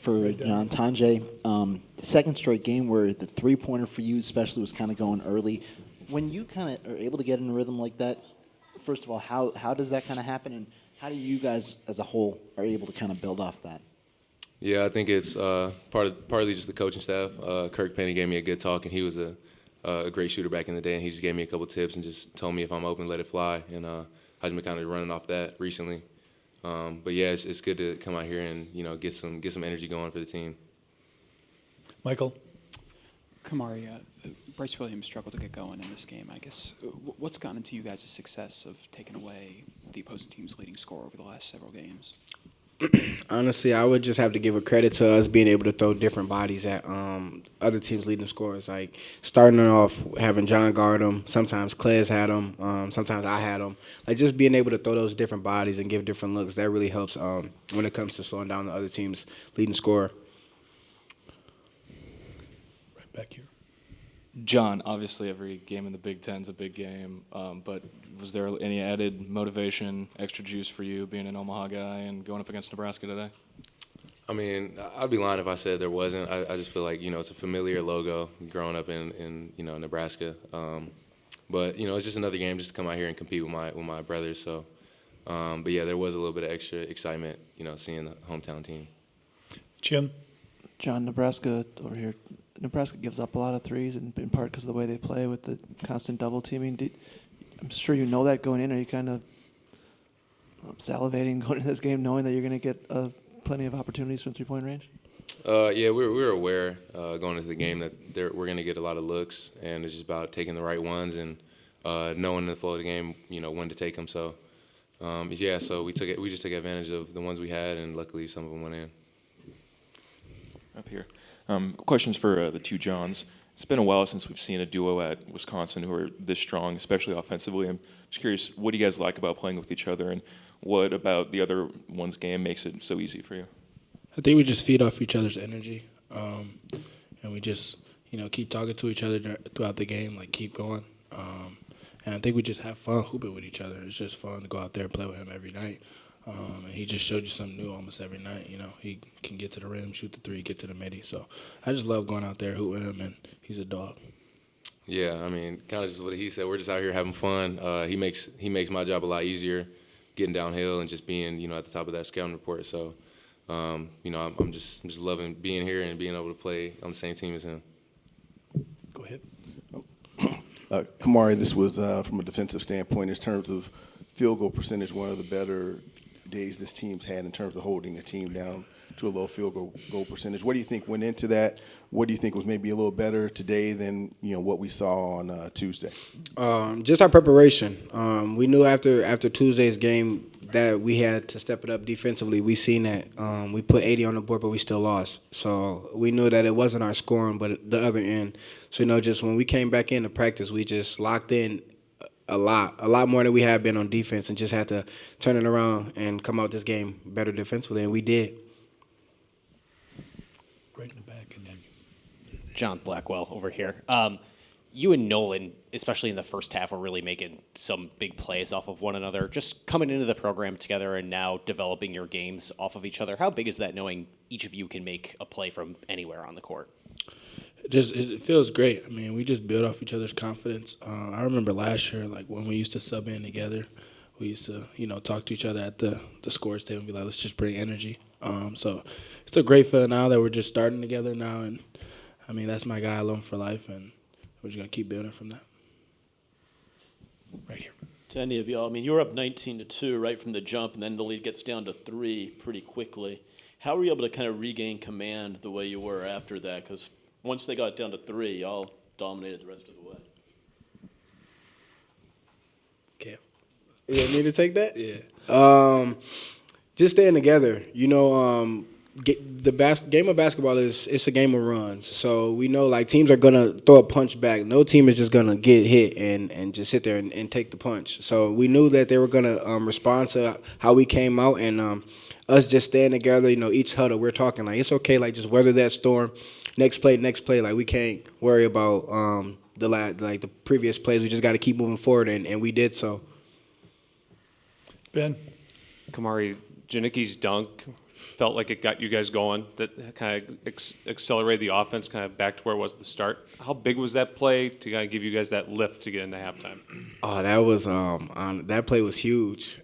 for John Tanjay. The second straight game where the three-pointer for you especially was kind of going early. When you kind of are able to get in a rhythm like that, first of all, how does that kind of happen, and how do you guys as a whole are able to kind of build off that? Yeah, I think it's partly just the coaching staff. Kirk Penny gave me a good talk, and he was a great shooter back in the day, and he just gave me a couple tips and just told me if I'm open, let it fly. And I've been kind of running off that recently. But yeah, it's good to come out here and get some energy going for the team. Michael? Kamari, Bryce Williams struggled to get going in this game. I guess what's gotten into you guys' success of taking away the opposing team's leading scorer over the last several games? Honestly, I would just have to give a credit to us being able to throw different bodies at other teams' leading scorers. Like starting off having John guard them. Sometimes Clez had them. Sometimes I had them. Like just being able to throw those different bodies and give different looks, that really helps when it comes to slowing down the other team's leading scorer. Right back here. John, obviously every game in the Big Ten's a big game, but was there any added motivation, extra juice for you being an Omaha guy and going up against Nebraska today? I mean, I'd be lying if I said there wasn't. I just feel like, it's a familiar logo growing up in Nebraska. But, it's just another game just to come out here and compete with my brothers. So, but, yeah, there was a little bit of extra excitement, seeing the hometown team. Jim? John, Nebraska over here. Nebraska gives up a lot of threes, in part because of the way they play with the constant double teaming. I'm sure you know that going in. Are you kind of salivating going into this game, knowing that you're going to get plenty of opportunities from three-point range? Yeah, we were aware going into the game that we're going to get a lot of looks, and it's just about taking the right ones and knowing the flow of the game, when to take them. So, yeah, so we just took advantage of the ones we had, and luckily some of them went in. Up here. Questions for the two Johns. It's been a while since we've seen a duo at Wisconsin who are this strong, especially offensively. I'm just curious, what do you guys like about playing with each other, and what about the other one's game makes it so easy for you? I think we just feed off each other's energy, and we just, keep talking to each other throughout the game, like keep going. And I think we just have fun hooping with each other. It's just fun to go out there and play with him every night. And he just showed you something new almost every night. He can get to the rim, shoot the three, get to the midi. So I just love going out there hooting him, and he's a dog. Yeah, I mean, kind of just what he said. We're just out here having fun. He makes my job a lot easier, getting downhill and just being at the top of that scouting report. So, I'm just loving being here and being able to play on the same team as him. Go ahead. Kamari, this was from a defensive standpoint in terms of field goal percentage, one of the better days this team's had in terms of holding a team down to a low field goal percentage. What do you think went into that? What do you think was maybe a little better today than what we saw on Tuesday? Just our preparation. We knew after Tuesday's game that we had to step it up defensively. We seen that we put 80 on the board, but we still lost. So we knew that it wasn't our scoring, but the other end. So just when we came back into practice, we just locked in a lot more than we have been on defense, and just had to turn it around and come out this game better defensively, and we did. Right in the back, and then John Blackwell over here. You and Nolan, especially in the first half, were really making some big plays off of one another. Just coming into the program together and now developing your games off of each other. How big is that, knowing each of you can make a play from anywhere on the court? It feels great. I mean, we just build off each other's confidence. I remember last year, like when we used to sub in together, we used to, talk to each other at the scores table and be like, let's just bring energy. So it's a great feeling now that we're just starting together now. And, I mean, that's my guy alone for life, and we're just going to keep building from that. right here. To any of y'all, I mean, you were up 19-2 right from the jump, and then the lead gets down to 3 pretty quickly. How were you able to kind of regain command the way you were after that? Because once they got down to 3, y'all dominated the rest of the way. Okay. You want me to take that? Yeah. Just staying together. The game of basketball it's a game of runs. So we know like teams are gonna throw a punch back. No team is just gonna get hit and just sit there and take the punch. So we knew that they were gonna respond to how we came out, and us just staying together. Each huddle we're talking like it's okay. Like just weather that storm. Next play. Like we can't worry about the previous plays. We just got to keep moving forward, and we did so. Ben? Kamari, Janicki's dunk felt like it got you guys going, that kind of accelerated the offense kind of back to where it was at the start. How big was that play to kind of give you guys that lift to get into halftime? Oh, that was that play was huge.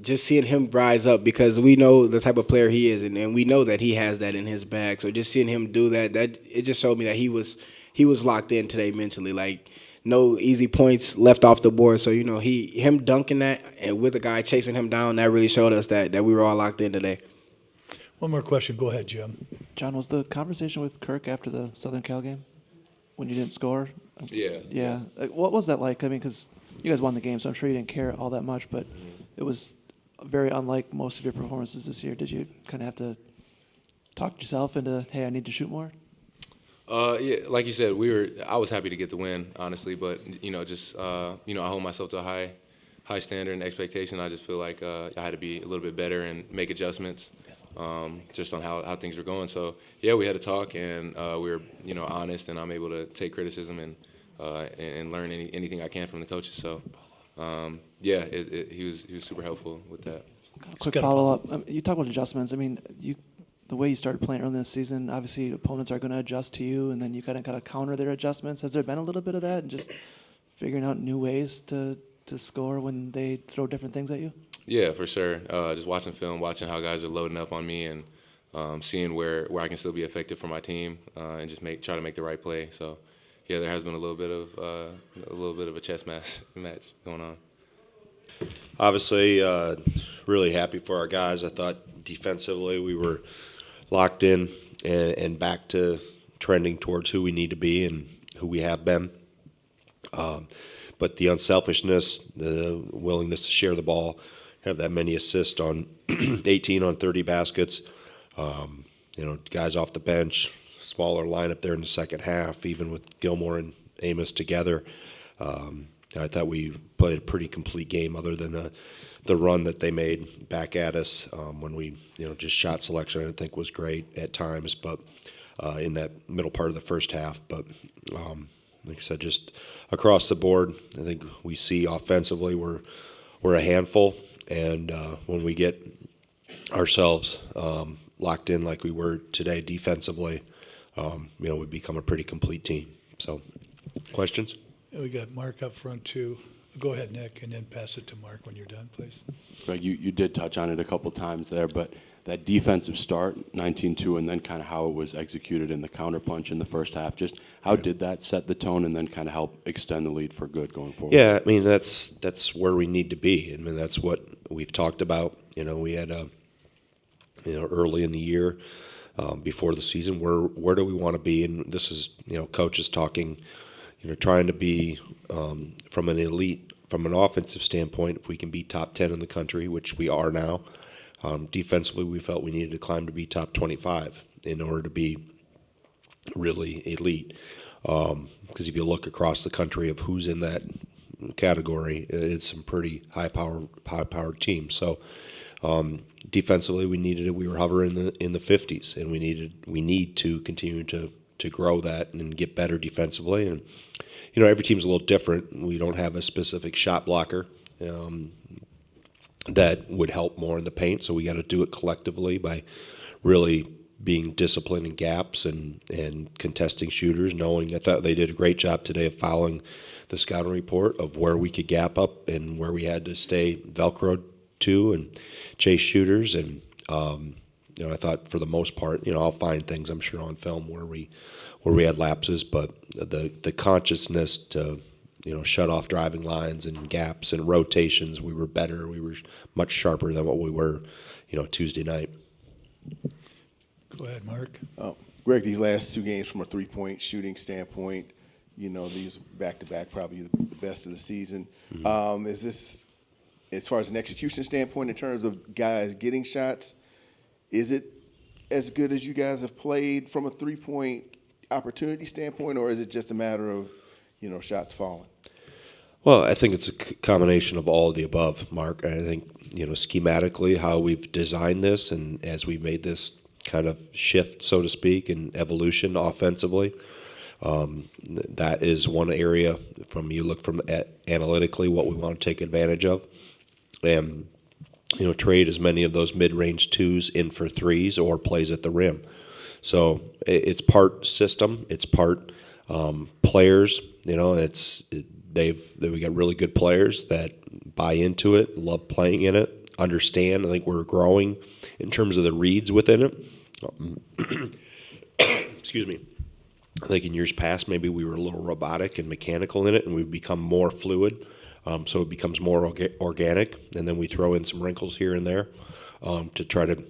Just seeing him rise up, because we know the type of player he is, and we know that he has that in his bag. So just seeing him do that it just showed me that he was locked in today mentally. Like, no easy points left off the board. So him dunking that and with a guy chasing him down, that really showed us that we were all locked in today. One more question. Go ahead, Jim. John, was the conversation with Kirk after the Southern Cal game when you didn't score? Yeah. Yeah. What was that like? I mean, because you guys won the game, so I'm sure you didn't care all that much, but it was very unlike most of your performances this year. Did you kind of have to talk yourself into, hey, I need to shoot more? Yeah, like you said, I was happy to get the win, honestly, but I hold myself to a high standard and expectation. I just feel like I had to be a little bit better and make adjustments, just on how things were going. So yeah, we had a talk, and we were honest, and I'm able to take criticism and learn anything I can from the coaches. So yeah, he was super helpful with that. Quick follow-up. You talk about adjustments. I mean, the way you started playing early in the season, obviously opponents are going to adjust to you, and then you kind of got to counter their adjustments. Has there been a little bit of that, and just figuring out new ways to score when they throw different things at you? Yeah, for sure. Just watching film, watching how guys are loading up on me, and seeing where I can still be effective for my team, and just try to make the right play. So yeah, there has been a little bit of a chess match going on. Obviously, really happy for our guys. I thought defensively we were locked in and back to trending towards who we need to be and who we have been. But the unselfishness, the willingness to share the ball, have that many assists on 18 on 30 baskets, guys off the bench, smaller lineup there in the second half, even with Gilmore and Amos together. I thought we played a pretty complete game, other than the run that they made back at us when we, just shot selection I didn't think was great at times, but in that middle part of the first half. But like I said, just across the board, I think we see offensively we're a handful, and when we get ourselves locked in like we were today defensively, we become a pretty complete team. So, questions? We got Mark up front too. Go ahead, Nick, and then pass it to Mark when you're done, please. Greg, you did touch on it a couple times there, but that defensive start, 19-2, and then kind of how it was executed in the counterpunch in the first half, just how did that set the tone and then kind of help extend the lead for good going forward? Yeah, I mean, that's where we need to be. I mean, that's what we've talked about. We had early in the year, before the season, where do we want to be? And this is, coaches talking, trying to be from an offensive standpoint, if we can be top 10 in the country, which we are now. Defensively, we felt we needed to climb to be top 25 in order to be really elite. Because if you look across the country of who's in that category, it's some pretty high-powered teams. So defensively, we were hovering in the 50s, and we need to continue to grow that and get better defensively. And every team's a little different. We don't have a specific shot blocker that would help more in the paint, so we got to do it collectively by really being disciplined in gaps and contesting shooters, knowing I thought they did a great job today of following the scouting report of where we could gap up and where we had to stay Velcroed to and chase shooters. And I thought for the most part, I'll find things I'm sure on film where we had lapses, but the consciousness to shut off driving lines and gaps and rotations, we were better. We were much sharper than what we were, Tuesday night. Go ahead, Mark. Greg, these last two games from a three-point shooting standpoint, these back-to-back probably the best of the season. Mm-hmm. Is this, as far as an execution standpoint, in terms of guys getting shots, is it as good as you guys have played from a three-point opportunity standpoint, or is it just a matter of, shots falling? Well, I think it's a combination of all of the above, Mark. I think, schematically how we've designed this and as we've made this kind of shift, so to speak, and evolution offensively, that is one area you look from analytically what we want to take advantage of. And trade as many of those mid-range twos in for threes or plays at the rim. So it's part system, it's part players. We got really good players that buy into it, love playing in it, understand. I think we're growing in terms of the reads within it. Excuse me. I think in years past maybe we were a little robotic and mechanical in it, and we've become more fluid. So it becomes more organic, and then we throw in some wrinkles here and there to try to,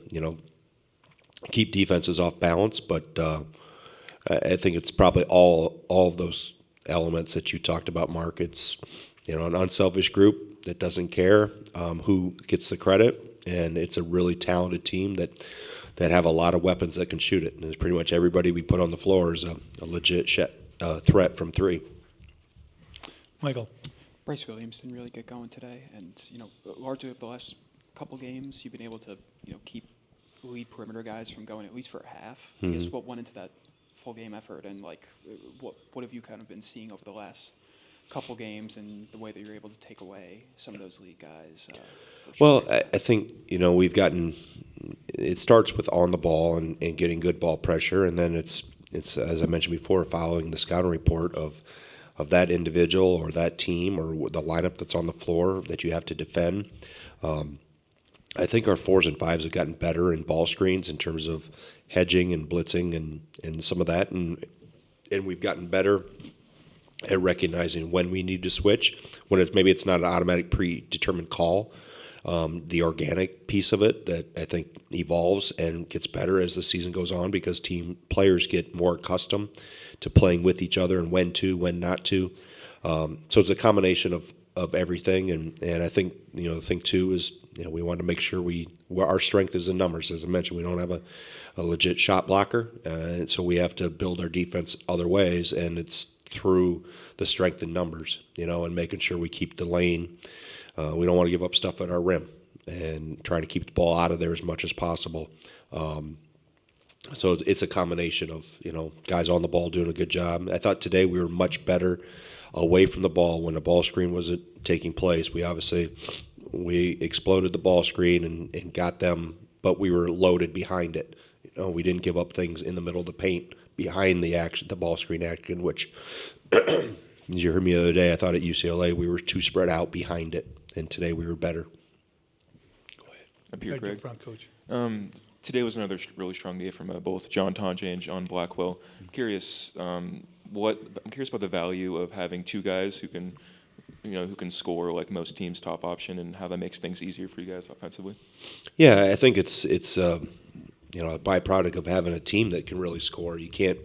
keep defenses off balance. But I think it's probably all of those elements that you talked about, Mark. It's an unselfish group that doesn't care who gets the credit, and it's a really talented team that have a lot of weapons that can shoot it. And it's pretty much everybody we put on the floor is a legit threat from three. Michael. Bryce Williams didn't really get going today, and largely over the last couple games, you've been able to keep lead perimeter guys from going at least for a half. I guess what went into that full game effort, and what have you kind of been seeing over the last couple games, and the way that you're able to take away some of those lead guys? Well, I think we've gotten. It starts with on the ball and getting good ball pressure, and then it's as I mentioned before, following the scouting report of that individual or that team or the lineup that's on the floor that you have to defend. I think our 4s and 5s have gotten better in ball screens in terms of hedging and blitzing and some of that, and we've gotten better at recognizing when we need to switch, when it's not an automatic predetermined call. The organic piece of it that I think evolves and gets better as the season goes on because team players get more accustomed to playing with each other and when to, when not to. So it's a combination of everything, and I think the thing too is we want to make sure our strength is in numbers. As I mentioned, we don't have a legit shot blocker, and so we have to build our defense other ways, and it's through the strength in numbers, and making sure we keep the lane. We don't want to give up stuff at our rim and trying to keep the ball out of there as much as possible. So it's a combination of, guys on the ball doing a good job. I thought today we were much better away from the ball when the ball screen wasn't taking place. We exploded the ball screen and got them, but we were loaded behind it. We didn't give up things in the middle of the paint behind the ball screen action, which, as you heard me the other day, I thought at UCLA we were too spread out behind it, and today we were better. Go ahead. Up here, Greg. Front, Coach. Today was another really strong day from both John Tonje and John Blackwell. I'm curious about the value of having two guys who can score like most teams' top option, and how that makes things easier for you guys offensively. Yeah, I think it's a byproduct of having a team that can really score. You can't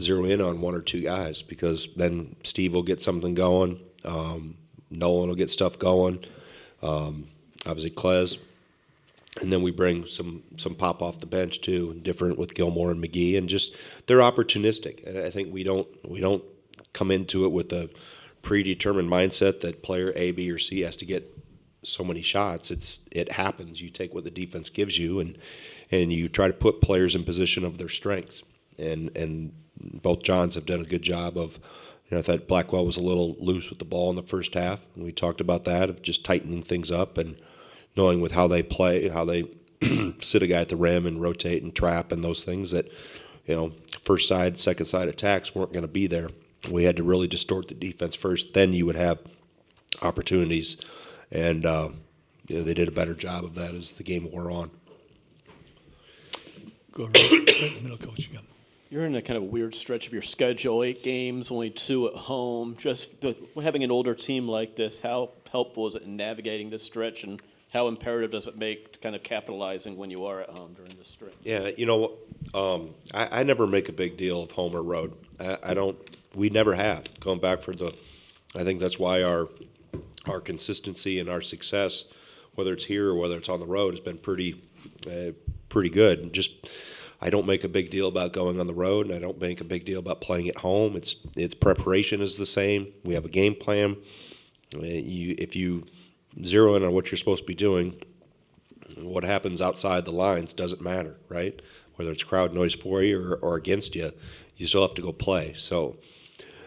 zero in on one or two guys because then Steve will get something going, Nolan will get stuff going, obviously Klez. And then we bring some pop off the bench too, different with Gilmore and McGee, and just they're opportunistic. And I think we don't come into it with a predetermined mindset that player A, B, or C has to get so many shots. It happens. You take what the defense gives you, and you try to put players in position of their strengths. And both Johns have done a good job of. I thought Blackwell was a little loose with the ball in the first half, and we talked about that of just tightening things up and knowing with how they play, how they sit a guy at the rim and rotate and trap and those things that, first side, second side attacks weren't going to be there. We had to really distort the defense first. Then you would have opportunities, and they did a better job of that as the game wore on. Go right middle, Coach. Yeah. You're in a kind of weird stretch of your schedule, 8 games, only 2 at home. Just having an older team like this, how helpful is it in navigating this stretch, and how imperative does it make kind of capitalizing when you are at home during this stretch? Yeah, I never make a big deal of home or road. I don't. We never have. Going back I think that's why our consistency and our success, whether it's here or whether it's on the road, has been pretty good. Just I don't make a big deal about going on the road, and I don't make a big deal about playing at home. It's preparation is the same. We have a game plan. If you zero in on what you're supposed to be doing, what happens outside the lines doesn't matter, right? Whether it's crowd noise for you or against you, you still have to go play. So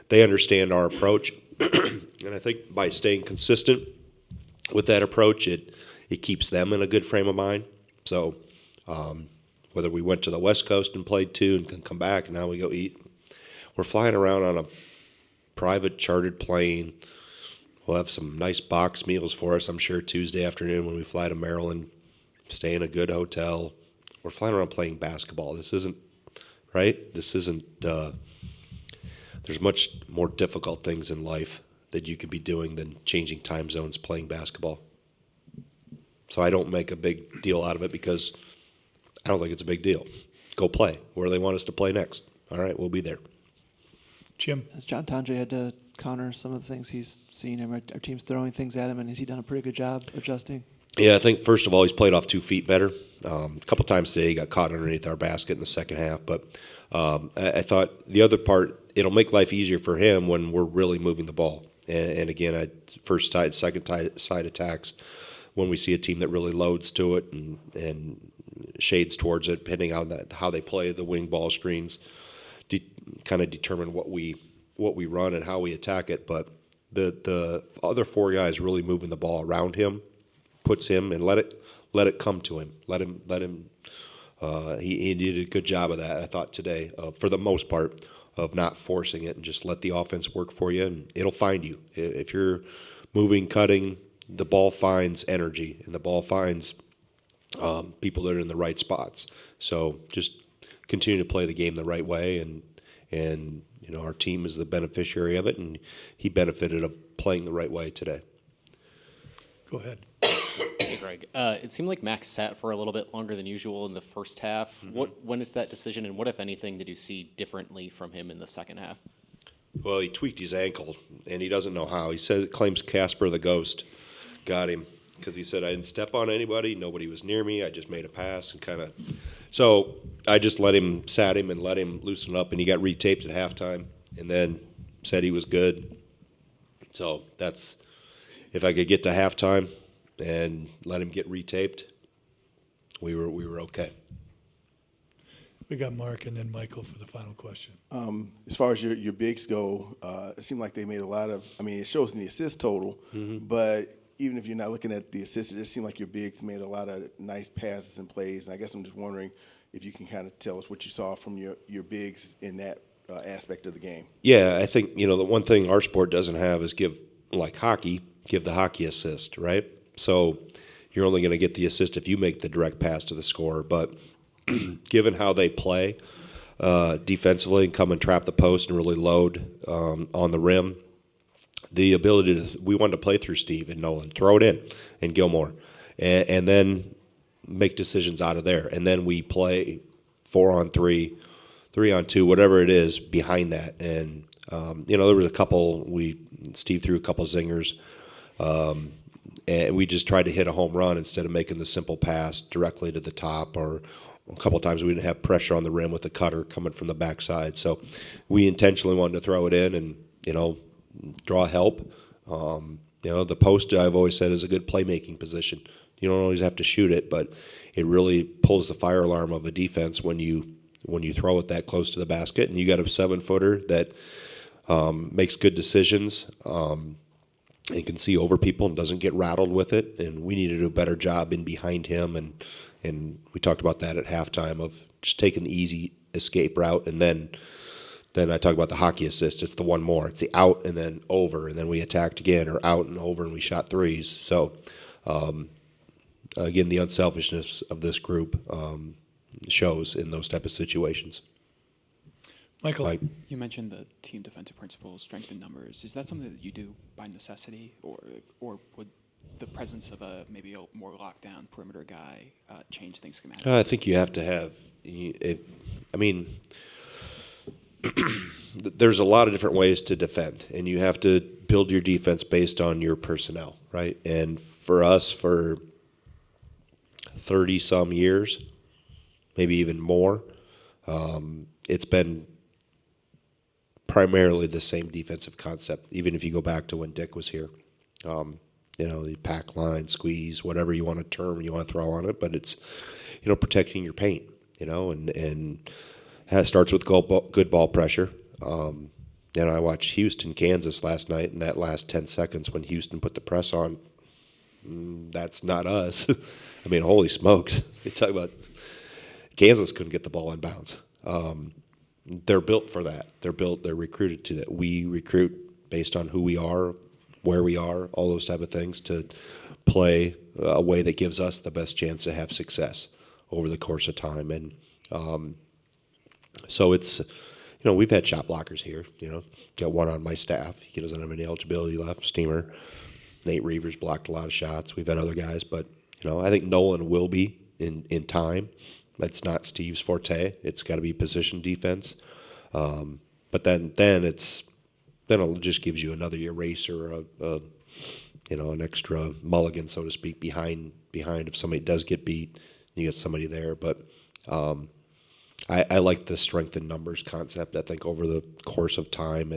they understand our approach, and I think by staying consistent, with that approach, it keeps them in a good frame of mind. So whether we went to the West Coast and played 2 and can come back and now we go eat, we're flying around on a private chartered plane. We'll have some nice box meals for us, I'm sure, Tuesday afternoon when we fly to Maryland, stay in a good hotel. We're flying around playing basketball. This isn't, right? This isn't, there's much more difficult things in life that you could be doing than changing time zones playing basketball. So I don't make a big deal out of it because I don't think it's a big deal. Go play where they want us to play next. All right, we'll be there. Jim? Has John Tondre had to counter some of the things he's seen? Our team's throwing things at him, and has he done a pretty good job adjusting? Yeah, I think, first of all, he's played off 2 feet better. A couple times today he got caught underneath our basket in the second half. But I thought the other part, it'll make life easier for him when we're really moving the ball. And again, first side, second side attacks, when we see a team that really loads to it and shades towards it, depending on how they play the wing ball screens, kind of determine what we run and how we attack it. But the other 4 guys really moving the ball around him puts him and let it come to him. Let him. He did a good job of that, I thought, today, for the most part, of not forcing it and just let the offense work for you, and it'll find you. If you're moving, cutting, the ball finds energy, and the ball finds people that are in the right spots. So just continue to play the game the right way, and you know, our team is the beneficiary of it, and he benefited of playing the right way today. Go ahead. Hey, Greg. It seemed like Max sat for a little bit longer than usual in the first half. When is that decision, and what, if anything, did you see differently from him in the second half? Well, he tweaked his ankle, and he doesn't know how. He claims Casper the Ghost got him because he said, I didn't step on anybody. Nobody was near me. I just made a pass and kind of. So I just sat him and let him loosen up, and he got retaped at halftime and then said he was good. So that's, if I could get to halftime and let him get retaped, we were okay. We got Mark and then Michael for the final question. As far as your bigs go, it seemed like they made a lot of, I mean, it shows in the assist total, but even if you're not looking at the assists, it just seemed like your bigs made a lot of nice passes and plays. And I guess I'm just wondering if you can kind of tell us what you saw from your bigs in that aspect of the game. Yeah, I think, you know, the one thing our sport doesn't have is give the hockey assist, right? So you're only going to get the assist if you make the direct pass to the scorer. But given how they play defensively and come and trap the post and really load on the rim, the ability we wanted to play through Steve and Nolan, throw it in, and Gilmore, and then make decisions out of there. And then we play 4-on-3, 3-on-2, whatever it is behind that. And, you know, there was a couple, Steve threw a couple zingers, and we just tried to hit a home run instead of making the simple pass directly to the top, or a couple of times we didn't have pressure on the rim with the cutter coming from the backside. So we intentionally wanted to throw it in and, you know, draw help. You know, the post, I've always said, is a good playmaking position. You don't always have to shoot it, but it really pulls the fire alarm of a defense when you throw it that close to the basket, and you got a 7-footer that makes good decisions and can see over people and doesn't get rattled with it. And we need to do a better job in behind him, and we talked about that at halftime of just taking the easy escape route, and then I talk about the hockey assist. It's the one more. It's the out and then over, and then we attacked again, or out and over, and we shot threes. So, again, the unselfishness of this group shows in those type of situations. Michael. Mike. You mentioned the team defensive principles, strength in numbers. Is that something that you do by necessity, or would the presence of maybe a more lockdown perimeter guy change things schematically? I think you have to have. There's a lot of different ways to defend, and you have to build your defense based on your personnel, right? And for us, for 30-some years, maybe even more, it's been primarily the same defensive concept, even if you go back to when Dick was here. You know, the pack line, squeeze, whatever you want to term, you want to throw on it, but it's, you know, protecting your paint, you know, and it starts with good ball pressure. I watched Houston, Kansas last night, and that last 10 seconds when Houston put the press on, That's not us. I mean, holy smokes! You talk about Kansas couldn't get the ball in bounds. They're built for that. They're recruited to that. We recruit based on who we are, where we are, all those type of things to play a way that gives us the best chance to have success over the course of time. And so it's, we've had shot blockers here. Got one on my staff. He doesn't have any eligibility left. Steamer. Nate Reavers blocked a lot of shots. We've had other guys, but I think Nolan will be in time. That's not Steve's forte. It's got to be position defense. But then it'll just gives you another eraser, an extra mulligan, so to speak, behind if somebody does get beat, you get somebody there. But I like the strength in numbers concept. I think over the course of time,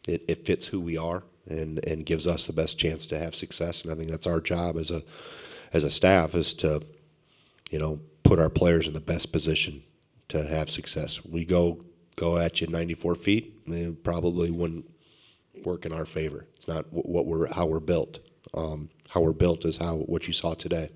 it fits who we are and gives us the best chance to have success. And I think that's our job as a staff is to, put our players in the best position to have success. We go at you 94 feet, and it probably wouldn't work in our favor. It's not how we're built. How we're built is what you saw today.